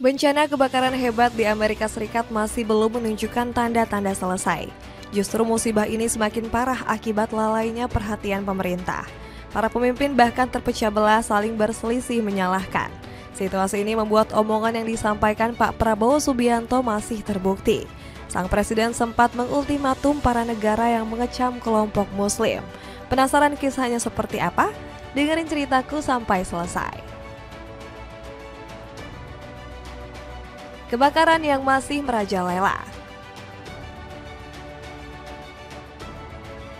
Bencana kebakaran hebat di Amerika Serikat masih belum menunjukkan tanda-tanda selesai. Justru musibah ini semakin parah akibat lalainya perhatian pemerintah. Para pemimpin bahkan terpecah belah saling berselisih menyalahkan. Situasi ini membuat omongan yang disampaikan Pak Prabowo Subianto masih terbukti. Sang presiden sempat mengultimatum para negara yang mengecam kelompok Muslim. Penasaran kisahnya seperti apa? Dengerin ceritaku sampai selesai. Kebakaran yang masih merajalela.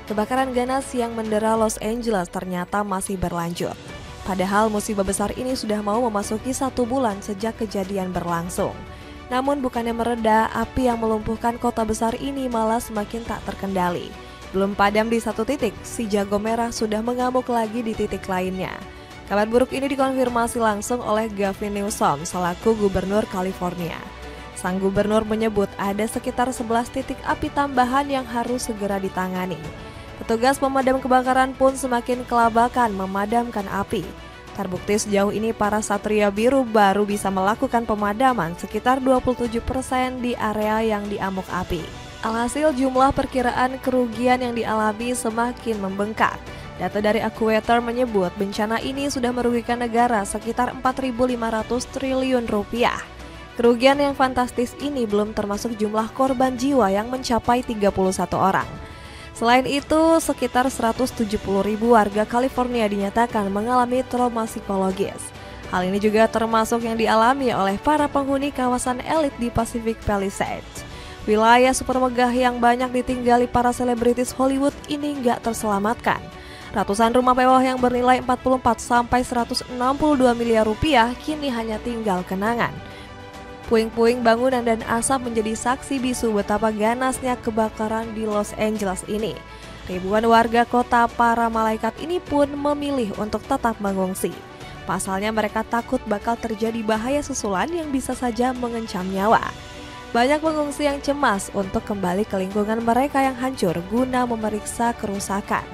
Kebakaran ganas yang mendera Los Angeles ternyata masih berlanjut. Padahal musibah besar ini sudah mau memasuki 1 bulan sejak kejadian berlangsung. Namun bukannya mereda, api yang melumpuhkan kota besar ini malah semakin tak terkendali. Belum padam di satu titik, si jago merah sudah mengamuk lagi di titik lainnya. Kabar buruk ini dikonfirmasi langsung oleh Gavin Newsom selaku Gubernur California. Sang gubernur menyebut ada sekitar 11 titik api tambahan yang harus segera ditangani. Petugas pemadam kebakaran pun semakin kelabakan memadamkan api. Terbukti sejauh ini para Satria Biru baru bisa melakukan pemadaman sekitar 27% di area yang diamuk api. Alhasil jumlah perkiraan kerugian yang dialami semakin membengkak. Data dari AccuWeather menyebut bencana ini sudah merugikan negara sekitar 4.500 triliun rupiah. Kerugian yang fantastis ini belum termasuk jumlah korban jiwa yang mencapai 31 orang. Selain itu, sekitar 170.000 warga California dinyatakan mengalami trauma psikologis. Hal ini juga termasuk yang dialami oleh para penghuni kawasan elit di Pacific Palisades. Wilayah super megah yang banyak ditinggali para selebritis Hollywood ini nggak terselamatkan. Ratusan rumah mewah yang bernilai 44-162 miliar rupiah kini hanya tinggal kenangan. Puing-puing bangunan dan asap menjadi saksi bisu betapa ganasnya kebakaran di Los Angeles ini. Ribuan warga kota para malaikat ini pun memilih untuk tetap mengungsi. Pasalnya mereka takut bakal terjadi bahaya susulan yang bisa saja mengancam nyawa. Banyak pengungsi yang cemas untuk kembali ke lingkungan mereka yang hancur guna memeriksa kerusakan.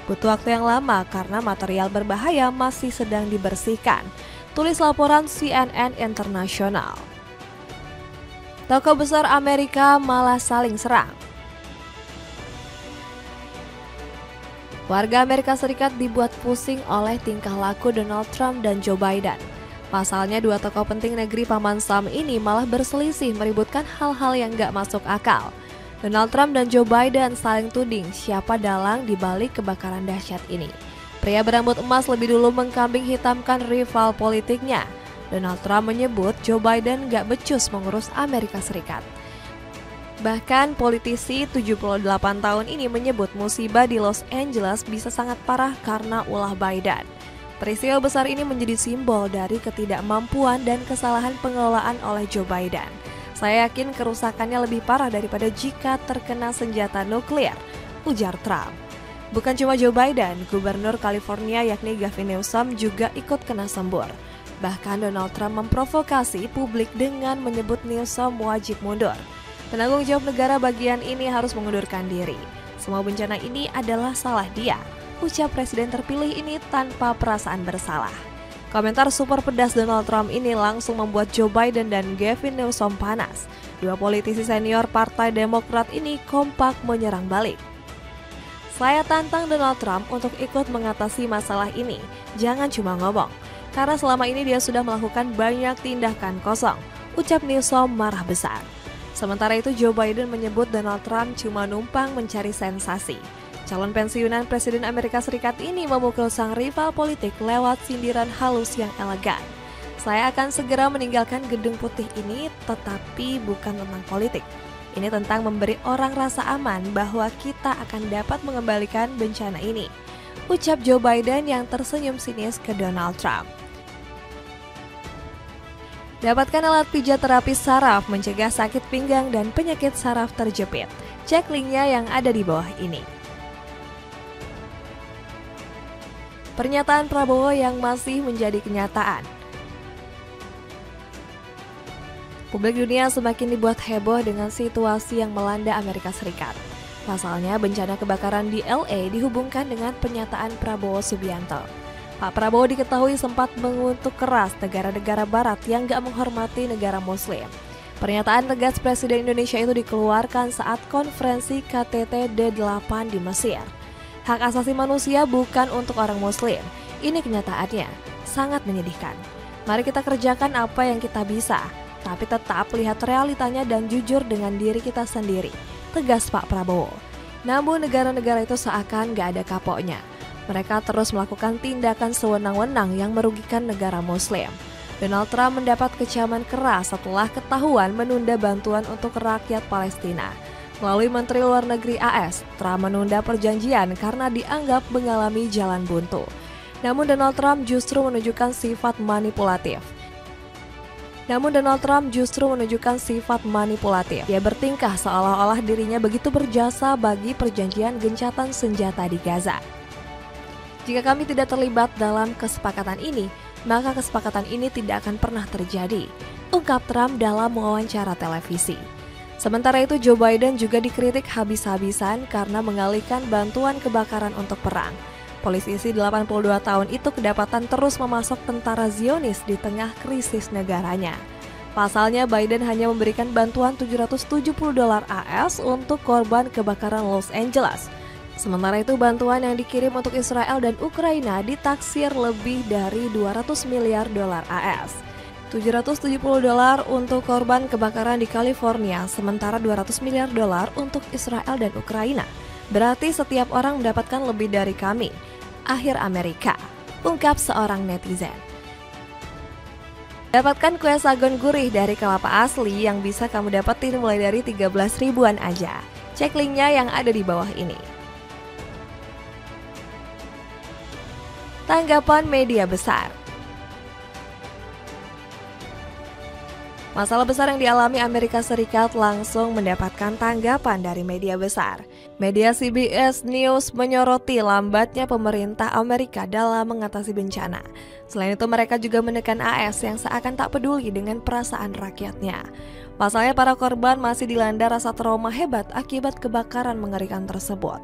Butuh waktu yang lama karena material berbahaya masih sedang dibersihkan. Tulis laporan CNN International. Toko besar Amerika malah saling serang. Warga Amerika Serikat dibuat pusing oleh tingkah laku Donald Trump dan Joe Biden. Pasalnya dua tokoh penting negeri paman Sam ini malah berselisih meributkan hal-hal yang gak masuk akal. Donald Trump dan Joe Biden saling tuding siapa dalang di balik kebakaran dahsyat ini. Pria berambut emas lebih dulu mengkambing hitamkan rival politiknya. Donald Trump menyebut Joe Biden gak becus mengurus Amerika Serikat. Bahkan politisi 78 tahun ini menyebut musibah di Los Angeles bisa sangat parah karena ulah Biden. Peristiwa besar ini menjadi simbol dari ketidakmampuan dan kesalahan pengelolaan oleh Joe Biden. Saya yakin kerusakannya lebih parah daripada jika terkena senjata nuklir, ujar Trump. Bukan cuma Joe Biden, Gubernur California yakni Gavin Newsom juga ikut kena sembur. Bahkan Donald Trump memprovokasi publik dengan menyebut Newsom wajib mundur. Penanggung jawab negara bagian ini harus mengundurkan diri. Semua bencana ini adalah salah dia, ucap presiden terpilih ini tanpa perasaan bersalah. Komentar super pedas Donald Trump ini langsung membuat Joe Biden dan Gavin Newsom panas. Dua politisi senior Partai Demokrat ini kompak menyerang balik. Saya tantang Donald Trump untuk ikut mengatasi masalah ini. Jangan cuma ngomong, karena selama ini dia sudah melakukan banyak tindakan kosong, ucap Newsom marah besar. Sementara itu Joe Biden menyebut Donald Trump cuma numpang mencari sensasi. Calon pensiunan Presiden Amerika Serikat ini memukul sang rival politik lewat sindiran halus yang elegan. Saya akan segera meninggalkan gedung putih ini, tetapi bukan tentang politik. Ini tentang memberi orang rasa aman bahwa kita akan dapat mengembalikan bencana ini, ucap Joe Biden yang tersenyum sinis ke Donald Trump. Dapatkan alat pijat terapi saraf mencegah sakit pinggang dan penyakit saraf terjepit. Cek linknya yang ada di bawah ini. Pernyataan Prabowo yang masih menjadi kenyataan. Publik dunia semakin dibuat heboh dengan situasi yang melanda Amerika Serikat. Pasalnya bencana kebakaran di LA dihubungkan dengan pernyataan Prabowo Subianto. Pak Prabowo diketahui sempat mengutuk keras negara-negara barat yang gak menghormati negara muslim. Pernyataan tegas Presiden Indonesia itu dikeluarkan saat konferensi KTT D8 di Mesir. Hak asasi manusia bukan untuk orang muslim. Ini kenyataannya, sangat menyedihkan. Mari kita kerjakan apa yang kita bisa, tapi tetap lihat realitanya dan jujur dengan diri kita sendiri, tegas Pak Prabowo. Namun negara-negara itu seakan gak ada kapoknya. Mereka terus melakukan tindakan sewenang-wenang yang merugikan negara muslim. Donald Trump mendapat kecaman keras setelah ketahuan menunda bantuan untuk rakyat Palestina. Melalui Menteri Luar Negeri AS, Trump menunda perjanjian karena dianggap mengalami jalan buntu. Namun Donald Trump justru menunjukkan sifat manipulatif. Dia bertingkah seolah-olah dirinya begitu berjasa bagi perjanjian gencatan senjata di Gaza. Jika kami tidak terlibat dalam kesepakatan ini, maka kesepakatan ini tidak akan pernah terjadi, ungkap Trump dalam wawancara televisi. Sementara itu, Joe Biden juga dikritik habis-habisan karena mengalihkan bantuan kebakaran untuk perang. Politisi 82 tahun itu kedapatan terus memasok tentara Zionis di tengah krisis negaranya. Pasalnya, Biden hanya memberikan bantuan $770 AS untuk korban kebakaran Los Angeles. Sementara itu, bantuan yang dikirim untuk Israel dan Ukraina ditaksir lebih dari $200 miliar AS. $770 untuk korban kebakaran di California, sementara $200 miliar untuk Israel dan Ukraina. Berarti setiap orang mendapatkan lebih dari kami. Akhir Amerika, ungkap seorang netizen. Dapatkan kue sagon gurih dari kelapa asli yang bisa kamu dapetin mulai dari 13 ribuan aja. Cek linknya yang ada di bawah ini. Tanggapan media besar. Masalah besar yang dialami Amerika Serikat langsung mendapatkan tanggapan dari media besar. Media CBS News menyoroti lambatnya pemerintah Amerika dalam mengatasi bencana. Selain itu, mereka juga menekan AS yang seakan tak peduli dengan perasaan rakyatnya. Pasalnya, para korban masih dilanda rasa trauma hebat akibat kebakaran mengerikan tersebut.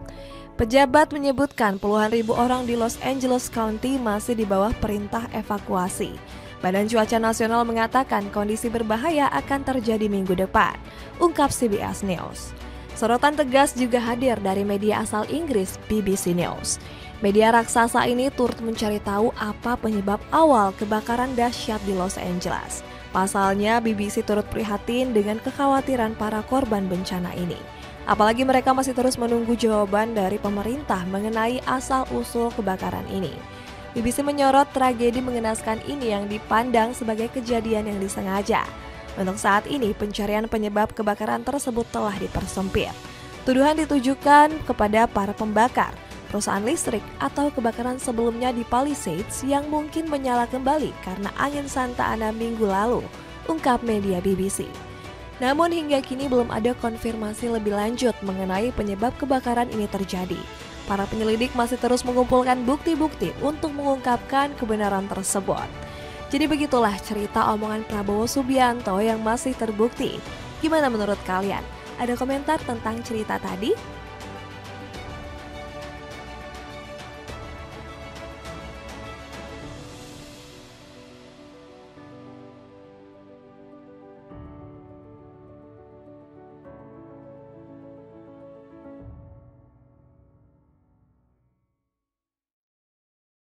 Pejabat menyebutkan puluhan ribu orang di Los Angeles County masih di bawah perintah evakuasi. Badan Cuaca Nasional mengatakan kondisi berbahaya akan terjadi minggu depan, ungkap CBS News. Sorotan tegas juga hadir dari media asal Inggris, BBC News. Media raksasa ini turut mencari tahu apa penyebab awal kebakaran dahsyat di Los Angeles. Pasalnya, BBC turut prihatin dengan kekhawatiran para korban bencana ini. Apalagi mereka masih terus menunggu jawaban dari pemerintah mengenai asal-usul kebakaran ini. BBC menyorot tragedi mengenaskan ini yang dipandang sebagai kejadian yang disengaja. Untuk saat ini, pencarian penyebab kebakaran tersebut telah dipersempit. Tuduhan ditujukan kepada para pembakar, perusahaan listrik, atau kebakaran sebelumnya di Palisades yang mungkin menyala kembali karena angin Santa Ana minggu lalu, ungkap media BBC. Namun hingga kini belum ada konfirmasi lebih lanjut mengenai penyebab kebakaran ini terjadi. Para penyelidik masih terus mengumpulkan bukti-bukti untuk mengungkapkan kebenaran tersebut. Jadi begitulah cerita omongan Prabowo Subianto yang masih terbukti. Gimana menurut kalian? Ada komentar tentang cerita tadi?